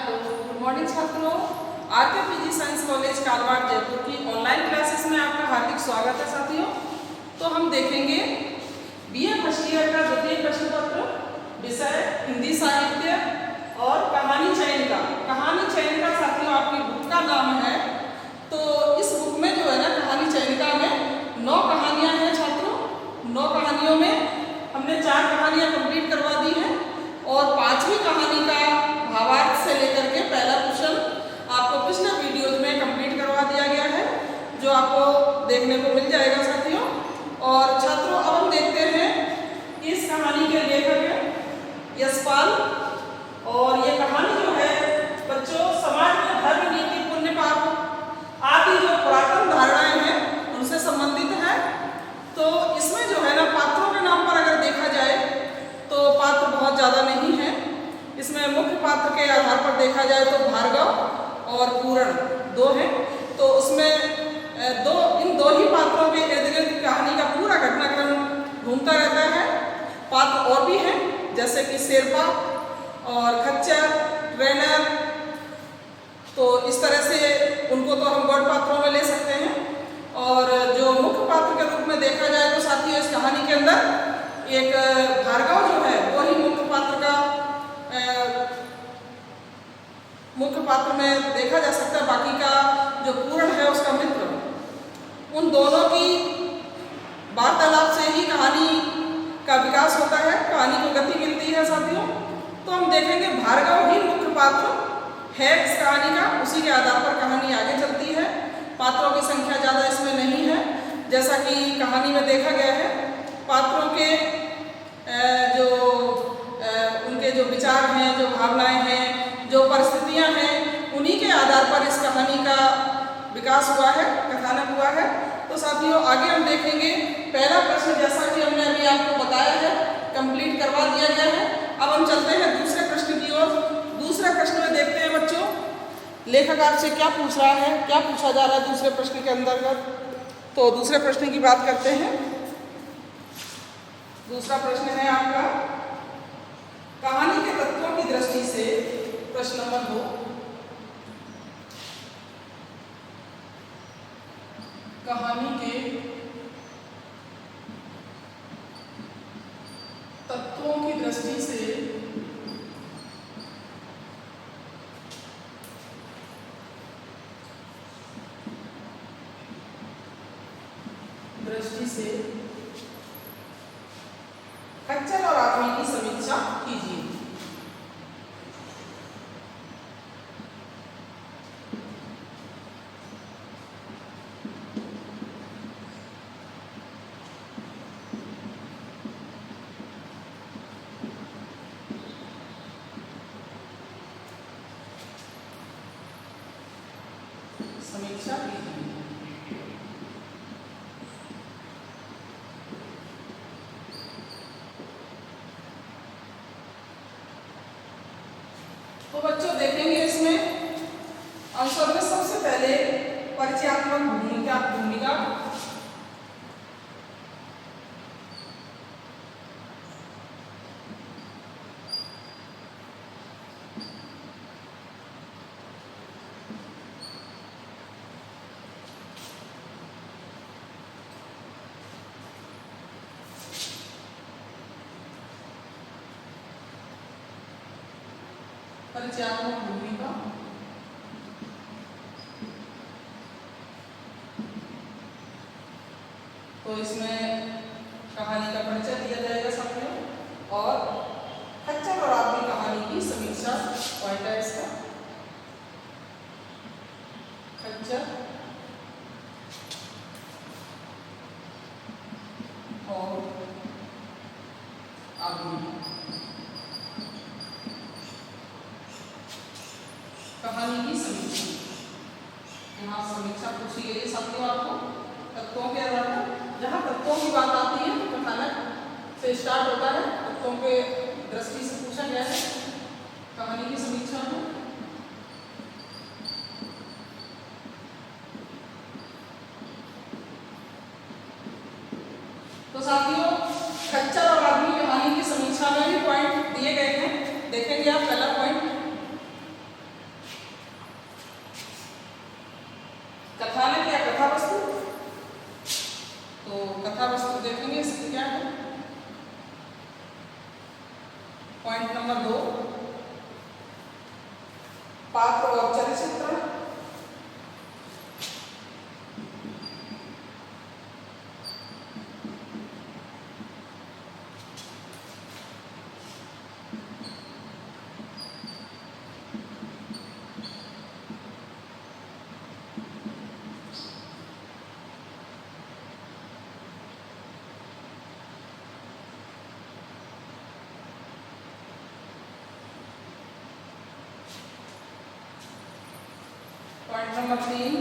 Good morning छात्रों। RK PG science college Kalwad Jaipur की online classes में आपका हार्दिक स्वागत है साथियों। तो हम देखेंगे बीए फर्स्ट ईयर का द्वितीय प्रश्न पत्र, विषय हिंदी साहित्य और कहानी चयन का। कहानी चयन का साथियों आपकी बुक का नाम है। तो इस बुक में जो है ना, कहानी चयन का में 9 कहानियां हैं छात्रों। 9 कहानियों में हमने 4 कहानियां कंप्लीट करवा दी हैं और 5वीं कहानी का भावार्थ से लेकर के पहला क्वेश्चन आपको पिछले वीडियोज में कंप्लीट करवा दिया गया है, जो आपको देखने को मिल जाएगा साथियों। और छात्रों अब हम देखते हैं कि इस कहानी के लेखक हैं यशपाल, और ये कहानी जो है बच्चों समाज में धर्म, नीति, पुण्य, पाप आदि जो पुरातन धारणाएं हैं उनसे संबंधित है। तो इसमें जो है ना, पात्रों के नाम पर अगर देखा जाए तो पात्र बहुत ज़्यादा नहीं है। इसमें मुख्य पात्र के आधार पर देखा जाए तो भार्गव और पूरण 2 हैं। तो उसमें इन 2 ही पात्रों के इर्द गिर्द कहानी का पूरा घटनाक्रम घूमता रहता है। पात्र और भी हैं, जैसे कि शेरपा और खच्चर, ट्रेनर। तो इस तरह से उनको तो हम गौड़ पात्रों में ले सकते हैं। और जो मुख्य पात्र के रूप में देखा जाए तो साथियों इस कहानी के अंदर एक भार्गव जो है वो ही मुख्य पात्र में देखा जा सकता है। बाकी का जो पूर्ण है उसका मित्र, उन दोनों की वार्तालाप से ही कहानी का विकास होता है, कहानी को गति मिलती है साथियों। तो हम देखेंगे भार्गव ही मुख्य पात्र है इस कहानी का, उसी के आधार पर कहानी आगे चलती है। पात्रों की संख्या ज़्यादा इसमें नहीं है, जैसा कि कहानी में देखा गया है। पात्रों के उनके जो विचार हैं, जो भावनाएं हैं, जो परिस्थितियां हैं, उन्हीं के आधार पर इस कहानी का विकास हुआ है, कथानक हुआ है। तो साथियों आगे हम देखेंगे पहला प्रश्न, जैसा कि हमने अभी आपको बताया है, कंप्लीट करवा दिया गया है। अब हम चलते हैं दूसरे प्रश्न की ओर। दूसरे प्रश्न में देखते हैं बच्चों लेखक आपसे क्या पूछ रहा है, क्या पूछा जा रहा है दूसरे प्रश्न के अंतर्गत। तो दूसरे प्रश्न की बात करते हैं। दूसरा प्रश्न है आपका कहानी के तत्वों की दृष्टि से, प्रश्न नंबर 2। कहानी के तत्वों की दृष्टि से खच्चर और आदमी की समीक्षा कीजिए। समीक्षा कीजिए। तो बच्चों देखेंगे इसमें आंसर में सबसे पहले परिचयात्मक भूमिका। परिचयात्मक भूमिका तो इसमें कहानी का परिचय दिया जाएगा साथियों, और खच्चर और आदमी कहानी की समीक्षा पॉइंट है इसका। खच्चर और आदमी कहानी की समीक्षा। यहाँ समीक्षा पूछी गई है साथियों आपको तत्वों के आधार पर। जहाँ तत्वों की बात आती है तो कथानक से स्टार्ट होता है, तत्वों के दृष्टि से पूछा गया है कहानी की समीक्षा में। तो साथियों खच्चर और आदमी कहानी की समीक्षा में भी पॉइंट दिए गए हैं। देखेंगे आप पहला पॉइंट, पॉइंट नंबर 2, पात्र और चरित्र चित्रण। पॉइंट नंबर 3,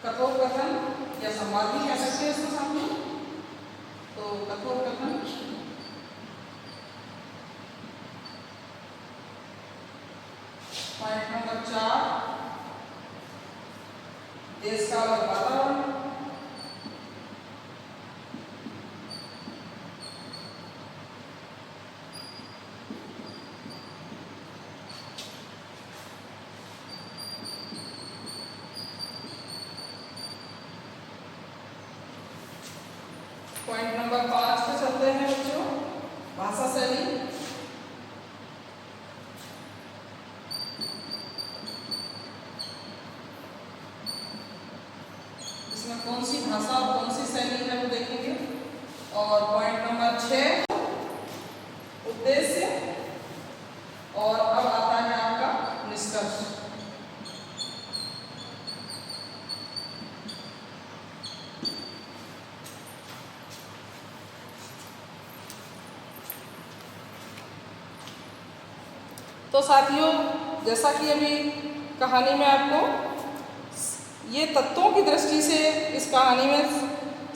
कथोपकथन या संवाद भी कह सकते हैं इसको सामने। तो कथोपकथन पॉइंट नंबर 4, देश काल और वातावरण। पॉइंट नंबर 5 पे चलते हैं बच्चों, भाषा शैली। इसमें कौन सी भाषा और कौन सी शैली है वो देखेंगे। और पॉइंट नंबर 6, उद्देश्य। और अब आता है आपका निष्कर्ष। तो साथियों, जैसा कि अभी कहानी में आपको ये तत्वों की दृष्टि से इस कहानी में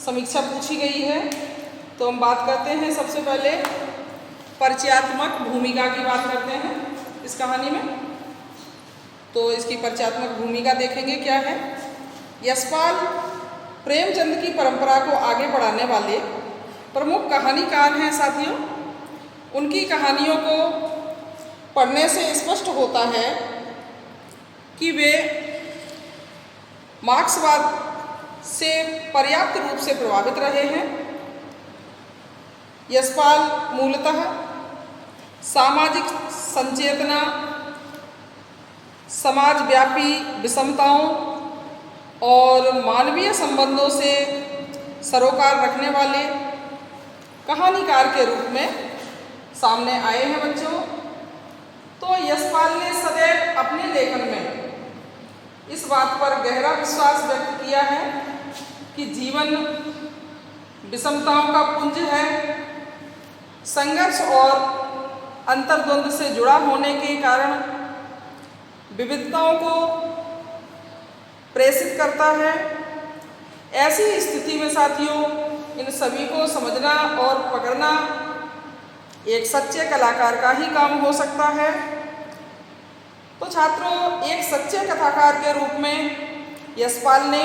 समीक्षा पूछी गई है, तो हम बात करते हैं सबसे पहले परिचयात्मक भूमिका की बात करते हैं इस कहानी में। तो इसकी परिचयात्मक भूमिका देखेंगे क्या है। यशपाल प्रेमचंद की परंपरा को आगे बढ़ाने वाले प्रमुख कहानीकार हैं साथियों। उनकी कहानियों को पढ़ने से स्पष्ट होता है कि वे मार्क्सवाद से पर्याप्त रूप से प्रभावित रहे हैं। यशपाल मूलतः सामाजिक संचेतना, समाजव्यापी विषमताओं और मानवीय संबंधों से सरोकार रखने वाले कहानीकार के रूप में सामने आए हैं बच्चों। तो यशपाल ने सदैव अपने लेखन में इस बात पर गहरा विश्वास व्यक्त किया है कि जीवन विषमताओं का पुंज है। संघर्ष और अंतर्द्वंद से जुड़ा होने के कारण विविधताओं को प्रेषित करता है। ऐसी स्थिति में साथियों, इन सभी को समझना और पकड़ना एक सच्चे कलाकार का ही काम हो सकता है। तो छात्रों, एक सच्चे कथाकार के रूप में यशपाल ने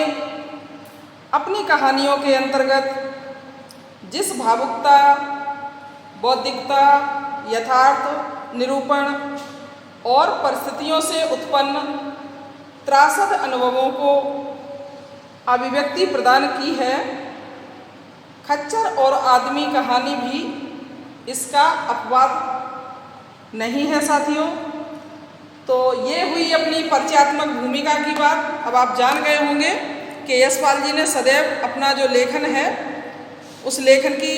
अपनी कहानियों के अंतर्गत जिस भावुकता, बौद्धिकता, यथार्थ निरूपण और परिस्थितियों से उत्पन्न त्रासद अनुभवों को अभिव्यक्ति प्रदान की है, खच्चर और आदमी कहानी भी इसका अपवाद नहीं है साथियों। तो ये हुई अपनी परिचयात्मक भूमिका की बात। अब आप जान गए होंगे कि यशपाल जी ने सदैव अपना जो लेखन है, उस लेखन की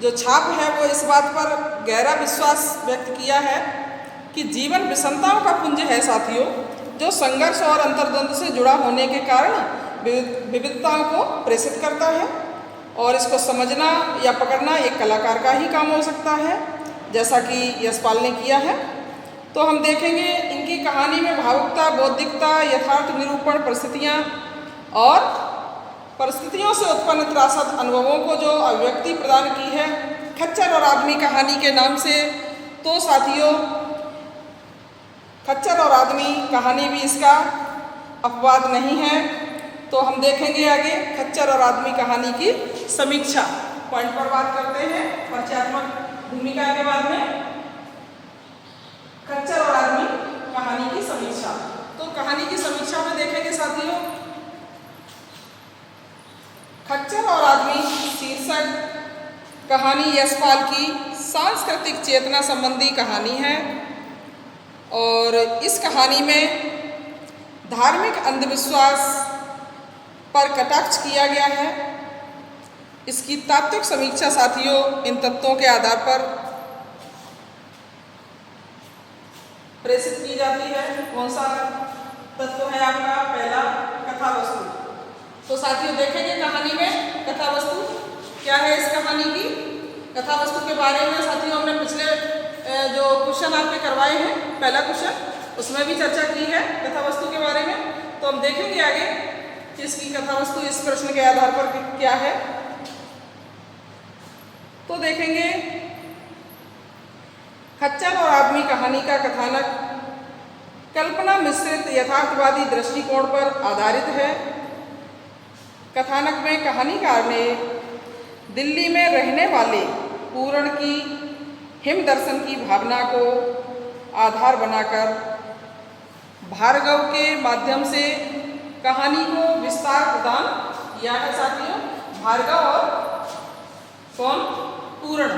जो छाप है वो इस बात पर गहरा विश्वास व्यक्त किया है कि जीवन विषमताओं का पुंज है साथियों, जो संघर्ष और अंतर्द्वंद से जुड़ा होने के कारण विविधताओं को प्रेषित करता है। और इसको समझना या पकड़ना एक कलाकार का ही काम हो सकता है, जैसा कि यशपाल ने किया है। तो हम देखेंगे इनकी कहानी में भावुकता, बौद्धिकता, यथार्थ निरूपण, परिस्थितियाँ और परिस्थितियों से उत्पन्न त्रासद अनुभवों को जो अभिव्यक्ति प्रदान की है खच्चर और आदमी कहानी के नाम से। तो साथियों, खच्चर और आदमी कहानी भी इसका अपवाद नहीं है। तो हम देखेंगे आगे खच्चर और आदमी कहानी की समीक्षा पॉइंट पर बात करते हैं परिचयात्मक भूमिका के बाद में। कहानी यशपाल की सांस्कृतिक चेतना संबंधी कहानी है और इस कहानी में धार्मिक अंधविश्वास पर कटाक्ष किया गया है। इसकी तात्विक समीक्षा साथियों इन तत्वों के आधार पर प्रेषित की जाती है। कौन सा तत्व है आपका? पहला, कथा वस्तु। तो साथियों देखेंगे कहानी में कथा वस्तु क्या है। इस कहानी की कथा वस्तु के बारे में साथियों हमने पिछले जो क्वेश्चन आपके करवाए हैं, पहला क्वेश्चन, उसमें भी चर्चा की है कथा वस्तु के बारे में। तो हम देखेंगे आगे कि इसकी कथा वस्तु इस प्रश्न के आधार पर क्या है। तो देखेंगे खच्चर और आदमी कहानी का कथानक कल्पना मिश्रित यथार्थवादी दृष्टिकोण पर आधारित है। कथानक में कहानीकार ने दिल्ली में रहने वाले पूरण की हिम दर्शन की भावना को आधार बनाकर भार्गव के माध्यम से कहानी को विस्तार प्रदान किया है। साथियों भार्गव और कौन? पूरण।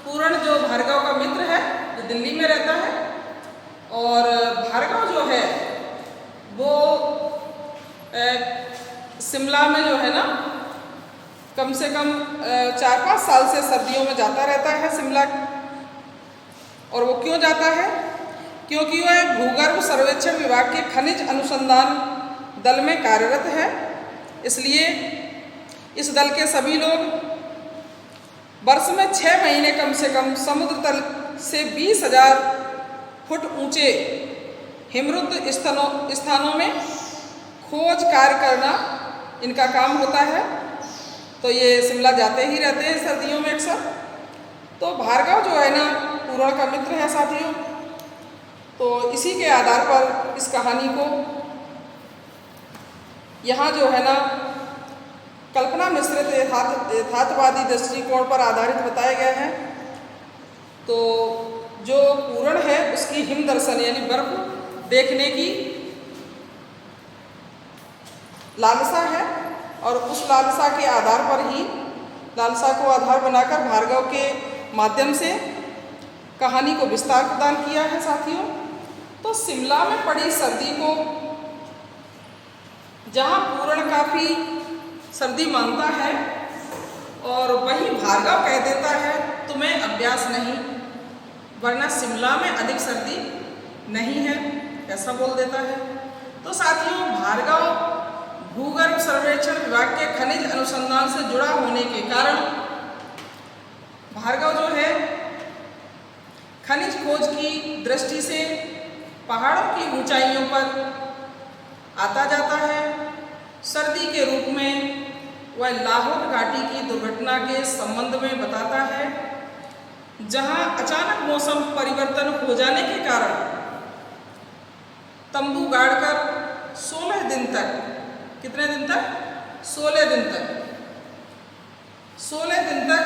पूरण जो भार्गव का मित्र है, जो दिल्ली में रहता है, और भार्गव जो है वो शिमला में जो है ना कम से कम 4-5 साल से सर्दियों में जाता रहता है शिमला। और वो क्यों जाता है? क्योंकि वह भूगर्भ सर्वेक्षण विभाग के खनिज अनुसंधान दल में कार्यरत है। इसलिए इस दल के सभी लोग वर्ष में 6 महीने कम से कम समुद्र तल से 20,000 फुट ऊंचे हिमरुद्ध स्थानों में खोज कार्य करना इनका काम होता है। तो ये शिमला जाते ही रहते हैं सर्दियों में अक्सर। तो भार्गव जो है ना पूरण का मित्र है साथियों। तो इसी के आधार पर इस कहानी को यहाँ जो है ना कल्पना मिश्रित यथार्थवादी दृष्टिकोण पर आधारित बताया गया है। तो जो पूरण है उसकी हिम दर्शन यानी बर्फ देखने की लालसा है और उस लालसा के आधार पर ही लालसा को आधार बनाकर भार्गव के माध्यम से कहानी को विस्तार प्रदान किया है साथियों। तो शिमला में पड़ी सर्दी को जहाँ पूरण काफ़ी सर्दी मानता है और वहीं भार्गव कह देता है तुम्हें अभ्यास नहीं, वरना शिमला में अधिक सर्दी नहीं है, ऐसा बोल देता है। तो साथियों भार्गव भूगर्भ सर्वेक्षण विभाग के खनिज अनुसंधान से जुड़ा होने के कारण भार्गव जो है खनिज खोज की दृष्टि से पहाड़ों की ऊंचाइयों पर आता जाता है। सर्दी के रूप में वह लाहौर घाटी की दुर्घटना के संबंध में बताता है, जहां अचानक मौसम परिवर्तन हो जाने के कारण तंबू गाड़कर 16 दिन तक, कितने दिन तक? 16 दिन तक, 16 दिन तक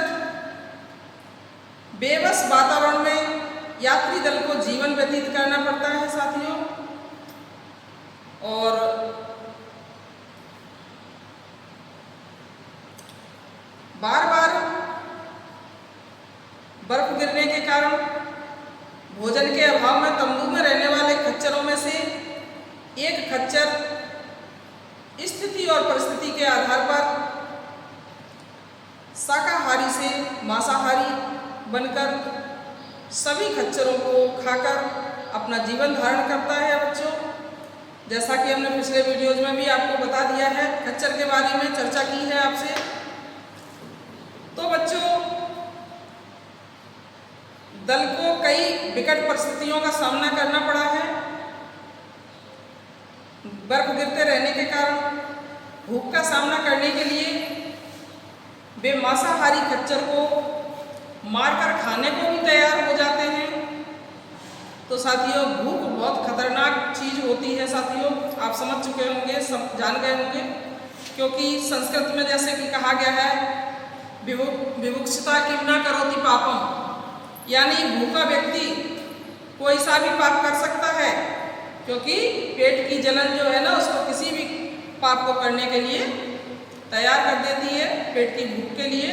बेबस वातावरण में यात्री दल को जीवन व्यतीत करना पड़ता है साथियों। और बार बार बर्फ गिरने के कारण भोजन के अभाव में तंबू में रहने वाले खच्चरों में से एक खच्चर स्थिति और परिस्थिति के आधार पर शाकाहारी से मांसाहारी बनकर सभी खच्चरों को खाकर अपना जीवन धारण करता है। बच्चों जैसा कि हमने पिछले वीडियोज में भी आपको बता दिया है, खच्चर के बारे में चर्चा की है आपसे। तो बच्चों दल को कई विकट परिस्थितियों का सामना करना पड़ा है। बर्फ गिरते रहने के कारण भूख का सामना करने के लिए वे मांसाहारी खच्चर को मारकर खाने को भी तैयार हो जाते हैं। तो साथियों भूख बहुत खतरनाक चीज होती है साथियों, आप समझ चुके होंगे, जान गए होंगे, क्योंकि संस्कृत में जैसे कि कहा गया है विमुक्षता किम न करोति पापम, यानी भूखा व्यक्ति कोई सा भी पाप कर सकता है, क्योंकि पेट की जलन जो है ना उसको किसी भी पाप को करने के लिए तैयार कर देती है, पेट की भूख के लिए।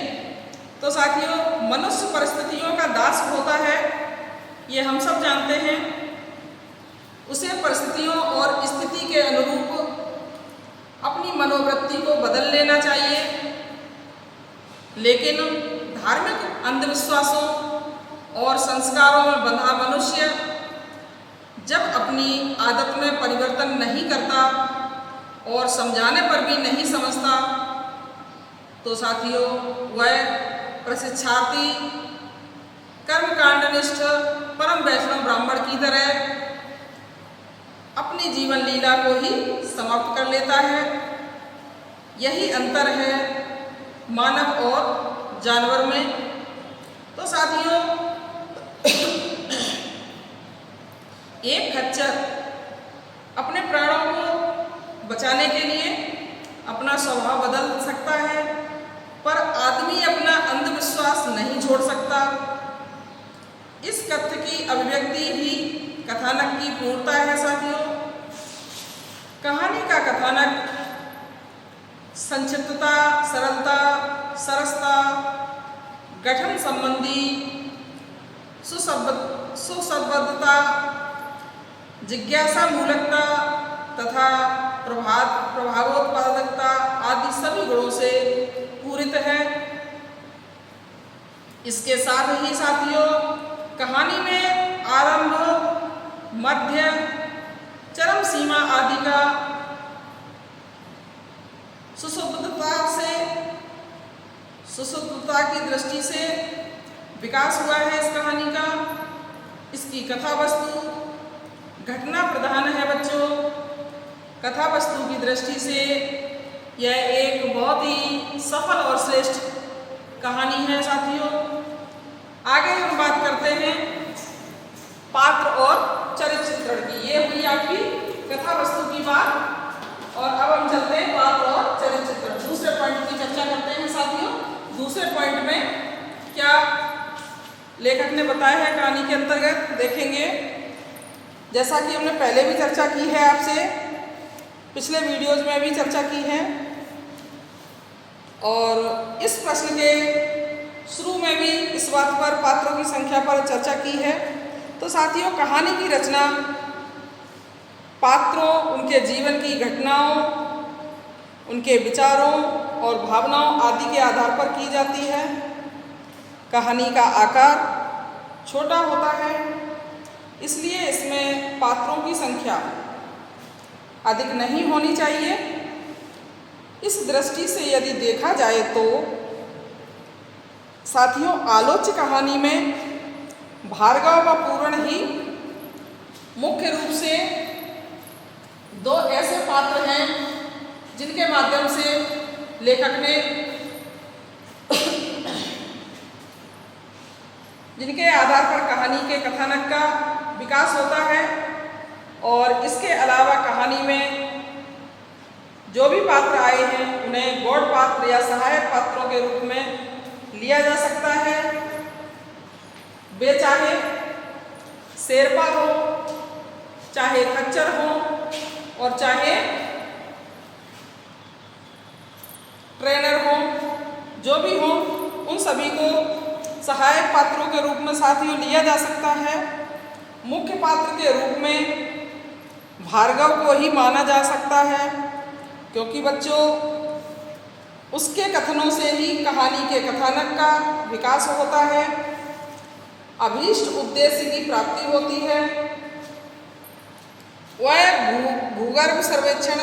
तो साथियों, मनुष्य परिस्थितियों का दास होता है, ये हम सब जानते हैं। उसे परिस्थितियों और स्थिति के अनुरूप अपनी मनोवृत्ति को बदल लेना चाहिए। लेकिन धार्मिक अंधविश्वासों और संस्कारों में बंधा मनुष्य जब अपनी आदत में परिवर्तन नहीं करता और समझाने पर भी नहीं समझता, तो साथियों वह प्रशिक्षार्थी कर्मकांडनिष्ठ परम वैष्णव ब्राह्मण की तरह अपनी जीवन लीला को ही समाप्त कर लेता है। यही अंतर है मानव और जानवर में। तो साथियों, एक खच्चर अपने प्राणों को बचाने के लिए अपना स्वभाव बदल सकता है, पर आदमी अपना अंधविश्वास नहीं छोड़ सकता। इस कथ्य की अभिव्यक्ति ही कथानक की पूर्णता है साथियों। कहानी का कथानक संक्षिप्तता, सरलता, सरसता, गठन संबंधी सुसंबद्धता, जिज्ञासा मूलकता तथा प्रभावोत्पादकता आदि सभी गुणों से पूरित है। इसके साथ ही साथियों, कहानी में आरंभ, मध्य, चरम सीमा आदि का सुसुद्धता की दृष्टि से विकास हुआ है इस कहानी का। इसकी कथा वस्तु घटना प्रधान है बच्चों। कथा वस्तु की दृष्टि से यह एक बहुत ही सफल और श्रेष्ठ कहानी है साथियों। आगे हम बात करते हैं पात्र और चरित्र चित्रण की। ये हुई आपकी कथा वस्तु की बात, और अब हम चलते हैं पात्र और चरित्र चित्रण। दूसरे पॉइंट की चर्चा करते हैं साथियों। दूसरे पॉइंट में क्या लेखक ने बताया है कहानी के अंतर्गत देखेंगे। जैसा कि हमने पहले भी चर्चा की है आपसे, पिछले वीडियोज में भी चर्चा की है, और इस प्रश्न के शुरू में भी इस बात पर पात्रों की संख्या पर चर्चा की है। तो साथियों, कहानी की रचना पात्रों, उनके जीवन की घटनाओं, उनके विचारों और भावनाओं आदि के आधार पर की जाती है। कहानी का आकार छोटा होता है, इसलिए इसमें पात्रों की संख्या अधिक नहीं होनी चाहिए। इस दृष्टि से यदि देखा जाए तो साथियों, आलोच्य कहानी में भार्गव व पूरण ही मुख्य रूप से दो ऐसे पात्र हैं जिनके माध्यम से लेखक ने जिनके आधार पर कहानी के कथानक का विकास होता है। और इसके अलावा कहानी में जो भी पात्र आए हैं उन्हें गौड़ पात्र या सहायक पात्रों के रूप में लिया जा सकता है। वे चाहे शेरपा हो, चाहे खच्चर हो, और चाहे ट्रेनर हो, जो भी हो, उन सभी को सहायक पात्रों के रूप में साथियों लिया जा सकता है। मुख्य पात्र के रूप में भार्गव को ही माना जा सकता है, क्योंकि बच्चों उसके कथनों से ही कहानी के कथानक का विकास होता है, अभीष्ट उद्देश्य की प्राप्ति होती है। वह भूगर्भ सर्वेक्षण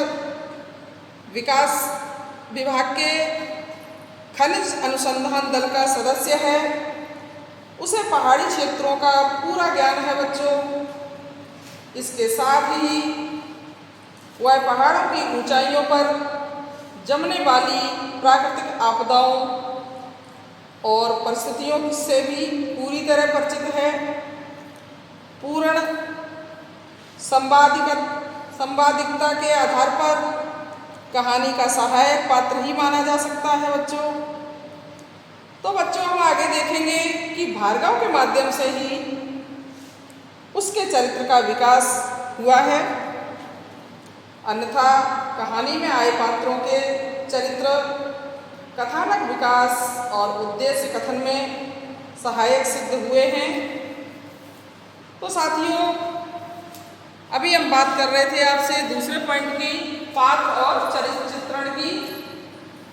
विकास विभाग के खनिज अनुसंधान दल का सदस्य है। उसे पहाड़ी क्षेत्रों का पूरा ज्ञान है बच्चों। इसके साथ ही वह पहाड़ों की ऊंचाइयों पर जमने वाली प्राकृतिक आपदाओं और परिस्थितियों से भी पूरी तरह परिचित है। पूर्ण संवादिकता के आधार पर कहानी का सहायक पात्र ही माना जा सकता है बच्चों। तो बच्चों, हम आगे देखेंगे कि भार्गव के माध्यम से ही उसके चरित्र का विकास हुआ है। अन्यथा कहानी में आए पात्रों के चरित्र कथानक विकास और उद्देश्य कथन में सहायक सिद्ध हुए हैं। तो साथियों, अभी हम बात कर रहे थे आपसे दूसरे पॉइंट की, पात्र और चरित्र चित्रण की।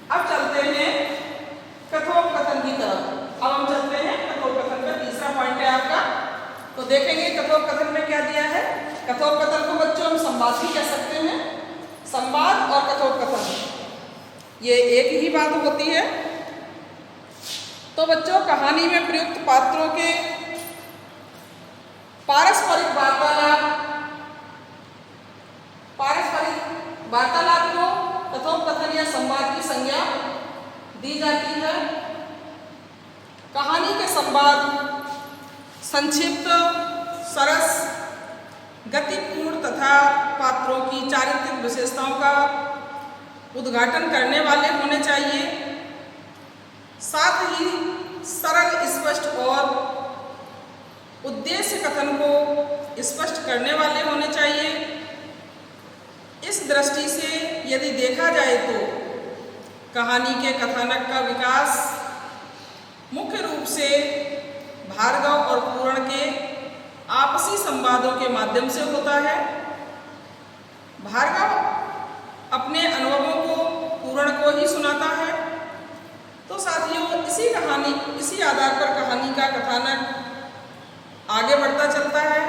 अब चलते हैं कथोपकथन की तरफ। अब हम चलते हैं कथोपकथन का तीसरा पॉइंट है आपका। तो देखेंगे कथोपकथन में क्या दिया है। कथोपकथन को बच्चों हम संवाद भी कह सकते हैं। संवाद और कथोपकथन ये एक ही बात होती है। तो बच्चों, कहानी में प्रयुक्त पात्रों के पारस्परिक वार्तालाप को कथोपकथन या संवाद की संज्ञा दी जाती है। कहानी के संवाद संक्षिप्त, सरस, गतिपूर्ण तथा पात्रों की चारित्रिक विशेषताओं का उद्घाटन करने वाले होने चाहिए। साथ ही सरल, स्पष्ट और उद्देश्य कथन को स्पष्ट करने वाले होने चाहिए। इस दृष्टि से यदि देखा जाए तो कहानी के कथानक का विकास मुख्य रूप से भार्गव और पूरण के आपसी संवादों के माध्यम से होता है। भार्गव अपने अनुभवों को पूरण को ही सुनाता है। तो साथियों, इसी आधार पर कहानी का कथानक आगे बढ़ता चलता है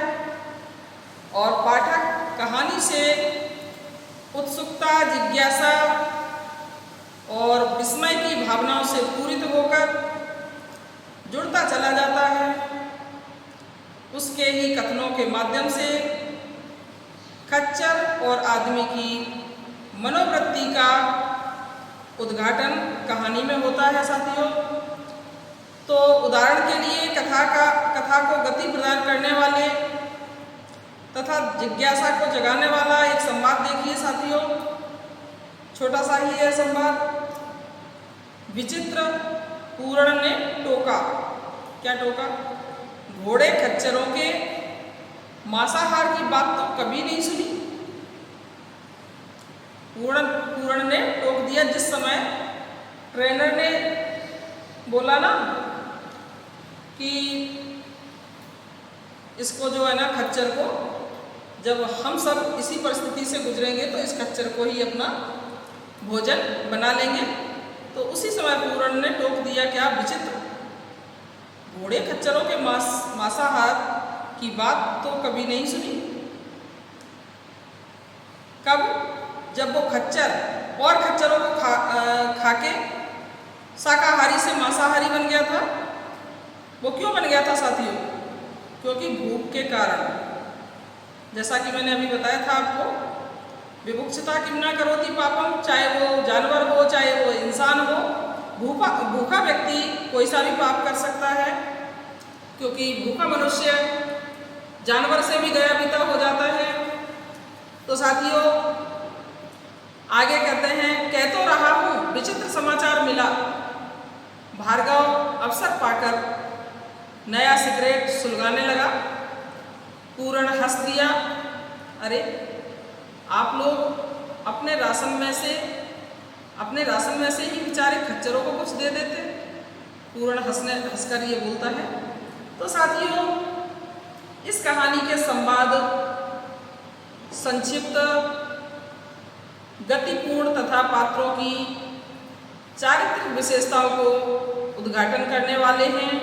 और पाठक कहानी से उत्सुकता, जिज्ञासा और विस्मय की भावनाओं से पूरित होकर जुड़ता चला जाता है। उसके ही कथनों के माध्यम से खच्चर और आदमी की मनोवृत्ति का उद्घाटन कहानी में होता है साथियों। तो उदाहरण के लिए कथा को गति प्रदान करने वाले तथा जिज्ञासा को जगाने वाला एक संवाद देखिए साथियों। छोटा सा ही है संवाद। विचित्र, पूरण ने टोका। क्या टोका? घोड़े खच्चरों के मांसाहार की बात तो कभी नहीं सुनी। पूरण ने टोक दिया जिस समय ट्रेनर ने बोला ना कि इसको जो है ना, खच्चर को, जब हम सब इसी परिस्थिति से गुजरेंगे तो इस खच्चर को ही अपना भोजन बना लेंगे। तो उसी समय पूरण ने टोक दिया, क्या विचित्र, घोड़े खच्चरों के मांसाहार की बात तो कभी नहीं सुनी। कब? जब वो खच्चर और खच्चरों को खा के शाकाहारी से मांसाहारी बन गया था। वो क्यों बन गया था साथियों? क्योंकि भूख के कारण। जैसा कि मैंने अभी बताया था आपको, विभुक्षता किम न करोति पापम, चाहे वो जानवर हो चाहे वो इंसान हो, भूखा व्यक्ति कोई सा भी पाप कर सकता है। क्योंकि भूखा मनुष्य जानवर से भी गया बीता हो जाता है। तो साथियों, आगे कहते हैं, कह तो रहा हूँ विचित्र समाचार मिला। भार्गव अवसर पाकर नया सिगरेट सुलगाने लगा। पूरण हंस दिया, अरे आप लोग अपने राशन में से ही बेचारे खच्चरों को कुछ दे देते। पूरण हंसकर ये बोलता है। तो साथियों, इस कहानी के संवाद संक्षिप्त, गतिपूर्ण तथा पात्रों की चारित्रिक विशेषताओं को उद्घाटन करने वाले हैं।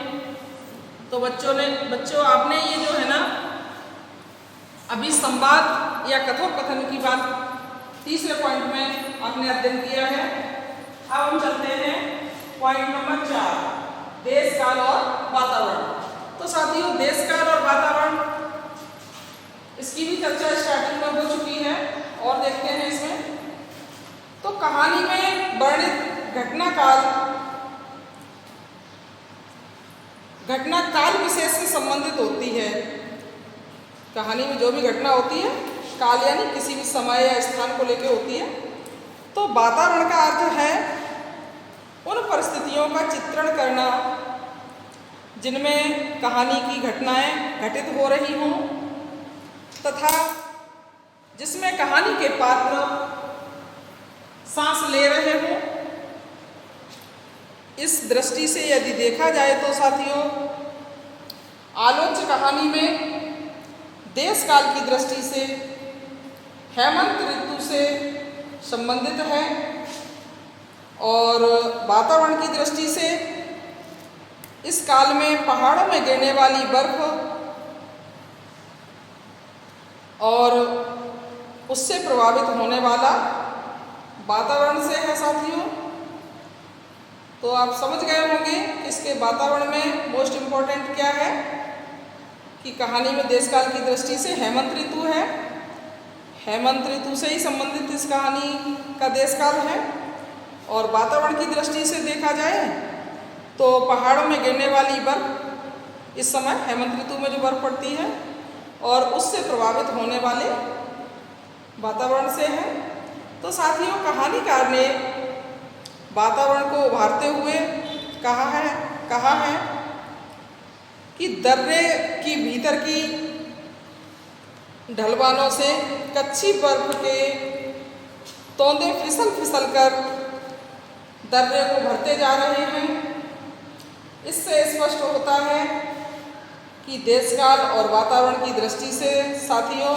तो बच्चों आपने ये जो है ना, अभी संवाद या कथोपकथन की बात तीसरे पॉइंट में आपने अध्ययन किया है। अब हम चलते हैं पॉइंट नंबर 4, देश, काल और वातावरण। तो साथियों, देश, काल और वातावरण, इसकी भी चर्चा स्टार्टिंग में हो चुकी है और देखते हैं इसमें। तो कहानी में वर्णित घटना काल विशेष से संबंधित होती है। कहानी में जो भी घटना होती है, काल यानी किसी भी समय या स्थान को लेकर होती है। तो वातावरण का अर्थ है उन परिस्थितियों का चित्रण करना जिनमें कहानी की घटनाएं घटित हो रही हों तथा जिसमें कहानी के पात्र सांस ले रहे हों। इस दृष्टि से यदि देखा जाए तो साथियों, आलोच्य कहानी में देश काल की दृष्टि से हेमंत ऋतु से संबंधित है और वातावरण की दृष्टि से इस काल में पहाड़ों में गिरने वाली बर्फ और उससे प्रभावित होने वाला वातावरण से है साथियों। तो आप समझ गए होंगे कि इसके वातावरण में मोस्ट इम्पॉर्टेंट क्या है कि कहानी में देश काल की दृष्टि से हेमंत ऋतु है, हेमंत ऋतु से ही संबंधित इस कहानी का देश काल है। और वातावरण की दृष्टि से देखा जाए तो पहाड़ों में गिरने वाली बर्फ इस समय हेमंत ऋतु में जो बर्फ पड़ती है और उससे प्रभावित होने वाले वातावरण से है। तो साथियों, कहानीकार ने वातावरण को उभारते हुए कहा है कि दर्रे की भीतर की ढलवानों से कच्ची बर्फ के तोंदे फिसल कर दर्रे को भरते जा रहे हैं। इससे स्पष्ट होता है कि देशकाल और वातावरण की दृष्टि से साथियों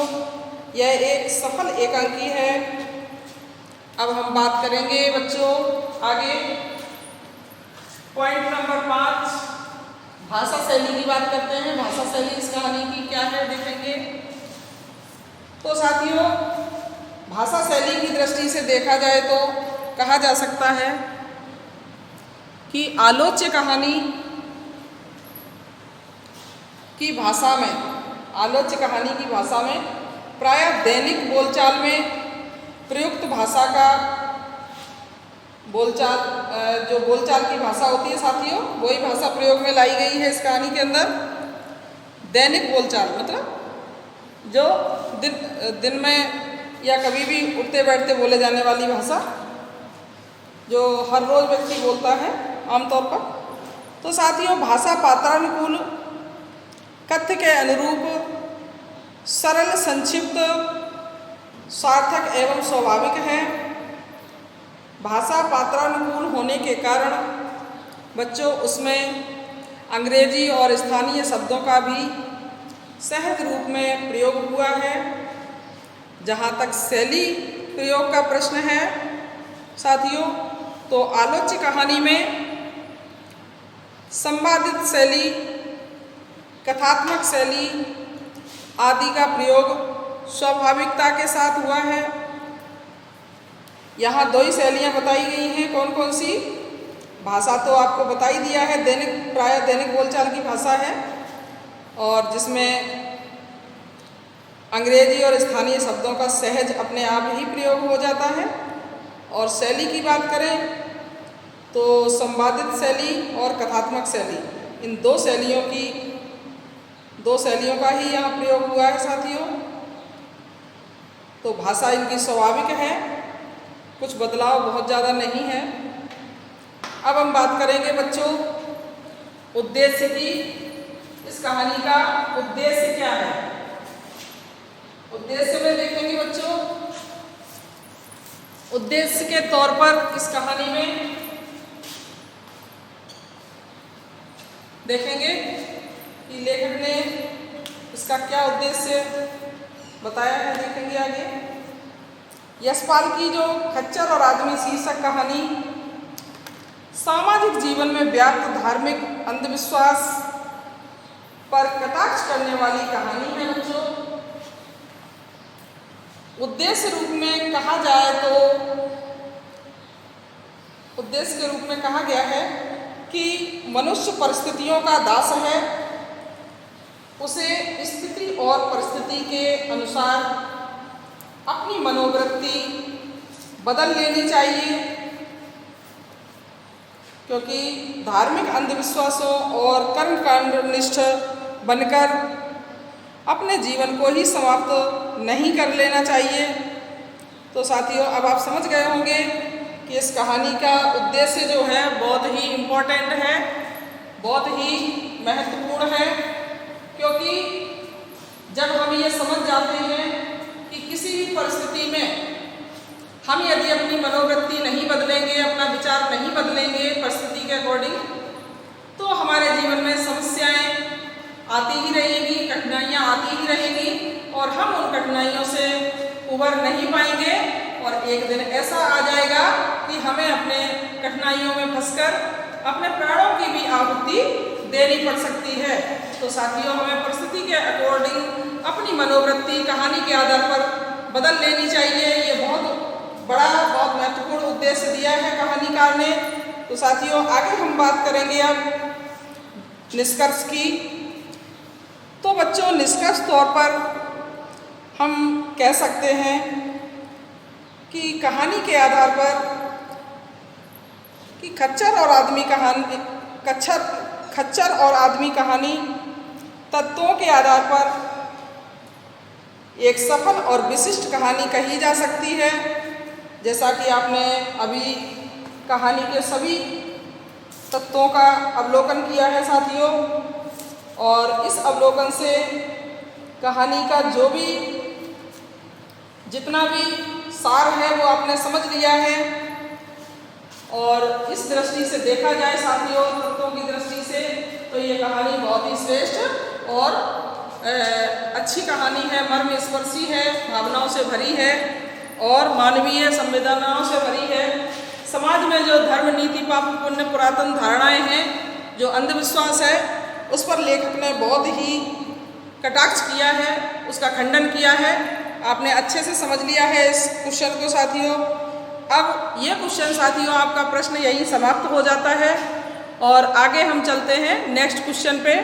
यह एक सफल एकांकी है। अब हम बात करेंगे बच्चों आगे पॉइंट नंबर 5, भाषा शैली की बात करते हैं। भाषा शैली इस कहानी की क्या है देखेंगे। तो साथियों, भाषा शैली की दृष्टि से देखा जाए तो कहा जा सकता है कि आलोच्य कहानी की भाषा में, आलोच्य कहानी की भाषा में प्रायः दैनिक बोलचाल में प्रयुक्त भाषा का जो बोलचाल की भाषा होती है साथियों, वही भाषा प्रयोग में लाई गई है इस कहानी के अंदर। दैनिक बोलचाल मतलब जो दिन में या कभी भी उठते बैठते बोले जाने वाली भाषा जो हर रोज व्यक्ति बोलता है आमतौर पर। तो साथियों, भाषा पात्रानुकूल, कथ्य के अनुरूप, सरल, संक्षिप्त, सार्थक एवं स्वाभाविक है। भाषा पात्रानुकूल होने के कारण बच्चों उसमें अंग्रेजी और स्थानीय शब्दों का भी सहज रूप में प्रयोग हुआ है। जहाँ तक शैली प्रयोग का प्रश्न है साथियों, तो आलोच्य कहानी में संवादित शैली, कथात्मक शैली आदि का प्रयोग स्वाभाविकता के साथ हुआ है। यहाँ 2 ही शैलियाँ बताई गई हैं, कौन कौन सी। भाषा तो आपको बता ही दिया है, प्रायः दैनिक बोलचाल की भाषा है और जिसमें अंग्रेजी और स्थानीय शब्दों का सहज अपने आप ही प्रयोग हो जाता है। और शैली की बात करें तो संवादित शैली और कथात्मक शैली, इन 2 शैलियों का ही यहाँ प्रयोग हुआ है साथियों। तो भाषा इनकी स्वाभाविक है, कुछ बदलाव बहुत ज़्यादा नहीं है। अब हम बात करेंगे बच्चों उद्देश्य की। इस कहानी का उद्देश्य क्या है? उद्देश्य में देखेंगे बच्चों, उद्देश्य के तौर पर इस कहानी में देखेंगे कि लेखक ने इसका क्या उद्देश्य बताया है, देखेंगे आगे। यशपाल की जो खच्चर और आदमी शीर्षक कहानी सामाजिक जीवन में व्याप्त धार्मिक अंधविश्वास पर कटाक्ष करने वाली कहानी है बच्चों। उद्देश्य रूप में कहा जाए तो उद्देश्य के रूप में कहा गया है कि मनुष्य परिस्थितियों का दास है, उसे स्थिति और परिस्थिति के अनुसार अपनी मनोवृत्ति बदल लेनी चाहिए, क्योंकि धार्मिक अंधविश्वासों और कर्मकांडनिष्ठ बनकर अपने जीवन को ही समाप्त नहीं कर लेना चाहिए। तो साथियों, अब आप समझ गए होंगे कि इस कहानी का उद्देश्य जो है बहुत ही इम्पोर्टेंट है, बहुत ही महत्वपूर्ण है, क्योंकि जब हम ये समझ जाते हैं कि किसी भी परिस्थिति में हम यदि अपनी मनोवृत्ति नहीं बदलेंगे, अपना विचार नहीं बदलेंगे परिस्थिति के अकॉर्डिंग। तो हमारे जीवन में समस्याएं आती ही रहेंगी, कठिनाइयाँ आती ही रहेंगी और हम उन कठिनाइयों से उबर नहीं पाएंगे और एक दिन ऐसा आ जाएगा कि हमें अपने कठिनाइयों में फंसकर अपने प्राणों की भी आहुति देनी पड़ सकती है। तो साथियों, हमें परिस्थिति के अकॉर्डिंग अपनी मनोवृत्ति कहानी के आधार पर बदल लेनी चाहिए। ये बहुत बड़ा, बहुत महत्वपूर्ण उद्देश्य दिया है कहानीकार ने। तो साथियों, आगे हम बात करेंगे अब निष्कर्ष की। तो बच्चों, निष्कर्ष तौर पर हम कह सकते हैं कि कहानी के आधार पर कि खच्चर और आदमी कहानी तत्वों के आधार पर एक सफल और विशिष्ट कहानी कही जा सकती है। जैसा कि आपने अभी कहानी के सभी तत्वों का अवलोकन किया है साथियों, और इस अवलोकन से कहानी का जो भी जितना भी सार है वो आपने समझ लिया है। और इस दृष्टि से देखा जाए साथियों, तत्वों की दृष्टि से, तो ये कहानी बहुत ही श्रेष्ठ और अच्छी कहानी है, मर्मस्पर्शी है, भावनाओं से भरी है और मानवीय संवेदनाओं से भरी है। समाज में जो धर्म, नीति, पाप, पुण्य, पुरातन धारणाएं हैं, जो अंधविश्वास है, उस पर लेखक ने बहुत ही कटाक्ष किया है, उसका खंडन किया है। आपने अच्छे से समझ लिया है इस क्वेश्चन को साथियों। अब ये क्वेश्चन साथियों, आपका प्रश्न यहीं समाप्त हो जाता है और आगे हम चलते हैं नेक्स्ट क्वेश्चन पे।